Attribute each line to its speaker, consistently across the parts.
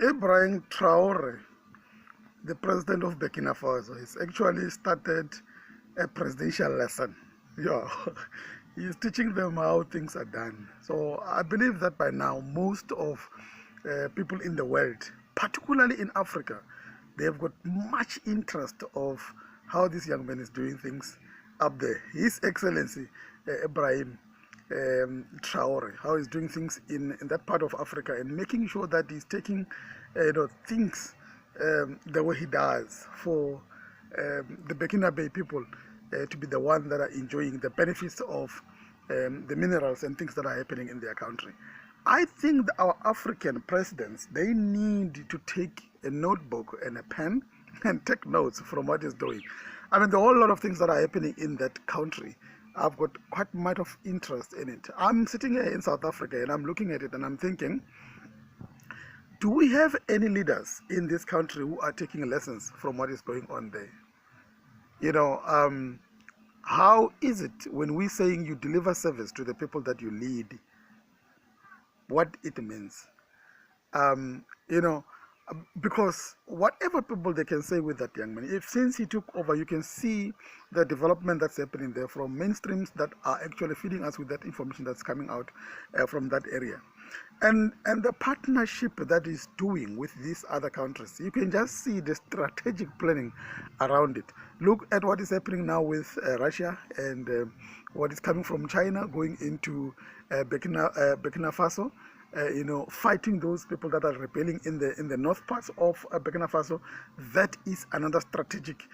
Speaker 1: Ibrahim Traore, the president of Berkina Faso, has actually started a presidential lesson. Yeah, he's teaching them how things are done. So I believe that by now, most of people in the world, particularly in Africa, they have got much interest of how this young man is doing things up there. His Excellency Ibrahim Traore, how he's doing things in that part of Africa and making sure that he's taking things the way he does for the Berkina Bay people to be the ones that are enjoying the benefits of the minerals and things that are happening in their country. I think that our African presidents, they need to take a notebook and a pen and take notes from what he's doing. I mean, the whole lot of things that are happening in that country, I've got quite much of interest in it. I'm sitting here in South Africa and I'm looking at it and I'm thinking, do we have any leaders in this country who are taking lessons from what is going on there? How is it when we're saying you deliver service to the people that you lead, what it means? Because whatever people they can say with that young man, if since he took over, you can see the development that's happening there from mainstreams that are actually feeding us with that information that's coming out from that area. And the partnership that is doing with these other countries, you can just see the strategic planning around it. Look at what is happening now with Russia and what is coming from China going into Berkina Faso. Fighting those people that are rebelling in the north parts of Berkina Faso. That is another strategic,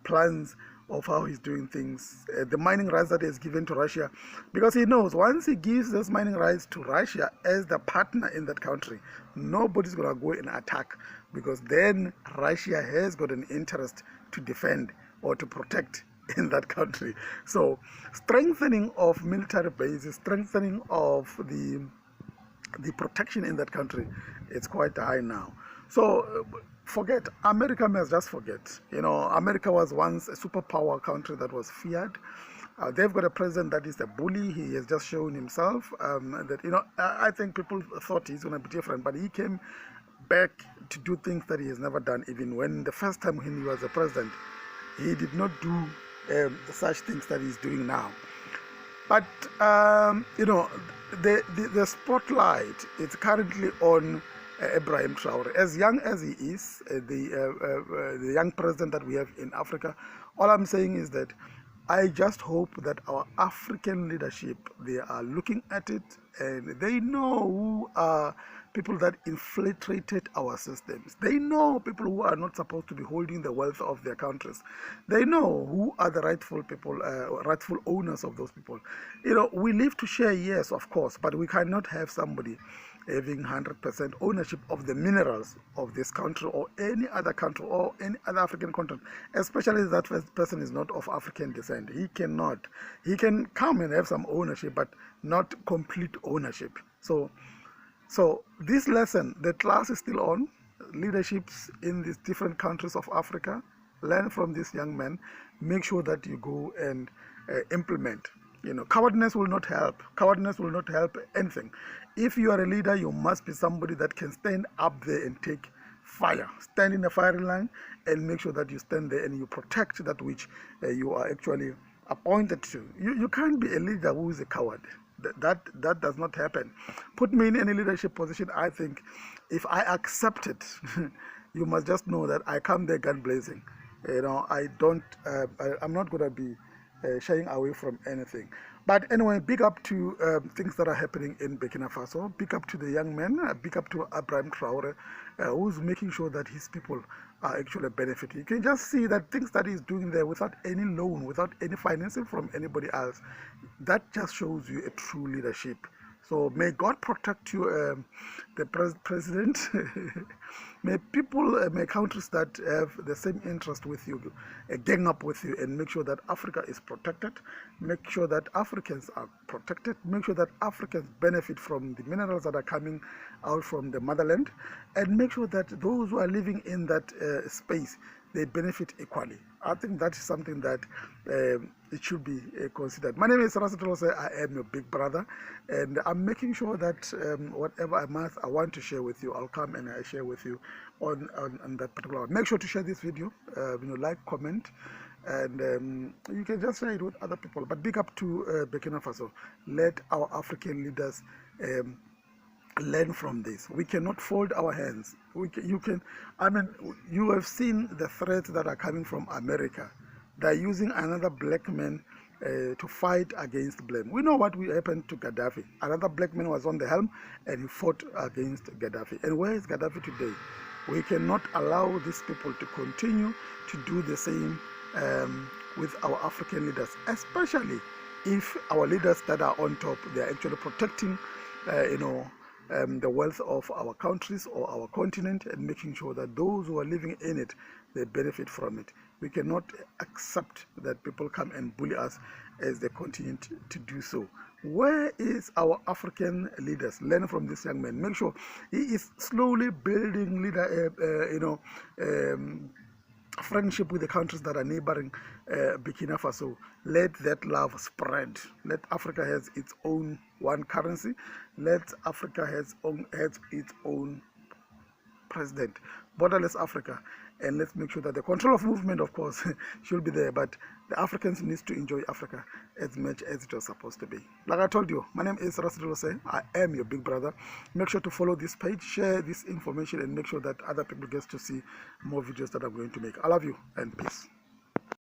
Speaker 1: plans of how he's doing things. The mining rights that he's given to Russia, because he knows once he gives those mining rights to Russia as the partner in that country, nobody's going to go and attack, because then Russia has got an interest to defend or to protect in that country. So strengthening of military bases, strengthening of the protection in that country, it's quite high now. So forget America, must just forget. America was once a superpower country that was feared. They've got a president that is a bully. He has just shown himself that I think people thought he's going to be different, but he came back to do things that he has never done. Even when the first time when he was a president, he did not do such things that he's doing now. But the spotlight is currently on Ibrahim Traore. As young as he is, the young president that we have in Africa, all I'm saying is that I just hope that our African leadership, they are looking at it and they know who are people that infiltrated our systems. They know people who are not supposed to be holding the wealth of their countries. They know who are the rightful people, rightful owners of those people. We live to share, yes, of course, but we cannot have somebody having 100% ownership of the minerals of this country or any other country or any other African continent, especially if that person is not of African descent. He cannot. He can come and have some ownership, but not complete ownership. So this lesson, the class is still on. Leaderships in these different countries of Africa, learn from this young man. Make sure that you go and implement. Cowardness will not help. Cowardness will not help anything. If you are a leader, you must be somebody that can stand up there and take fire. Stand in the firing line and make sure that you stand there and you protect that which you are actually appointed to. You can't be a leader who is a coward. That does not happen. Put me in any leadership position, I think if I accept it, you must just know that I come there gun blazing. I'm not going to be shying away from anything. But anyway, big up to things that are happening in Berkina Faso. Big up to the young man. Big up to Ibrahim Traore, who's making sure that his people are actually benefiting. You can just see that things that he's doing there without any loan, without any financing from anybody else. That just shows you a true leadership. So may God protect you, the president. May people, may countries that have the same interest with you gang up with you and make sure that Africa is protected. Make sure that Africans are protected. Make sure that Africans benefit from the minerals that are coming out from the motherland. And make sure that those who are living in that space, they benefit equally. I think that is something that it should be considered. My name is RaseteloSir. I am your big brother, and I'm making sure that whatever I want to share with you, I'll come and I share with you on that particular one. Make sure to share this video, like, comment, and you can just share it with other people. But big up to Berkina Faso. Let our African leaders learn from this. We cannot fold our hands. You have seen the threats that are coming from America. They're using another black man to fight against blame. We know what happened to Gaddafi. Another black man was on the helm and he fought against Gaddafi. And where is Gaddafi today? We cannot allow these people to continue to do the same with our African leaders, especially if our leaders that are on top, they are actually protecting the wealth of our countries or our continent, and making sure that those who are living in it, they benefit from it. We cannot accept that people come and bully us as they continue to do so. Where is our African leaders? Learn from this young man. Make sure he is slowly building friendship with the countries that are neighboring Burkina Faso. Let that love spread. Let Africa has its own one currency. Let Africa has its own president. Borderless Africa. And let's make sure that the control of movement, of course, should be there. But the Africans need to enjoy Africa as much as it was supposed to be. Like I told you, my name is RaseteloSir. I am your big brother. Make sure to follow this page, share this information, and make sure that other people get to see more videos that I'm going to make. I love you and peace.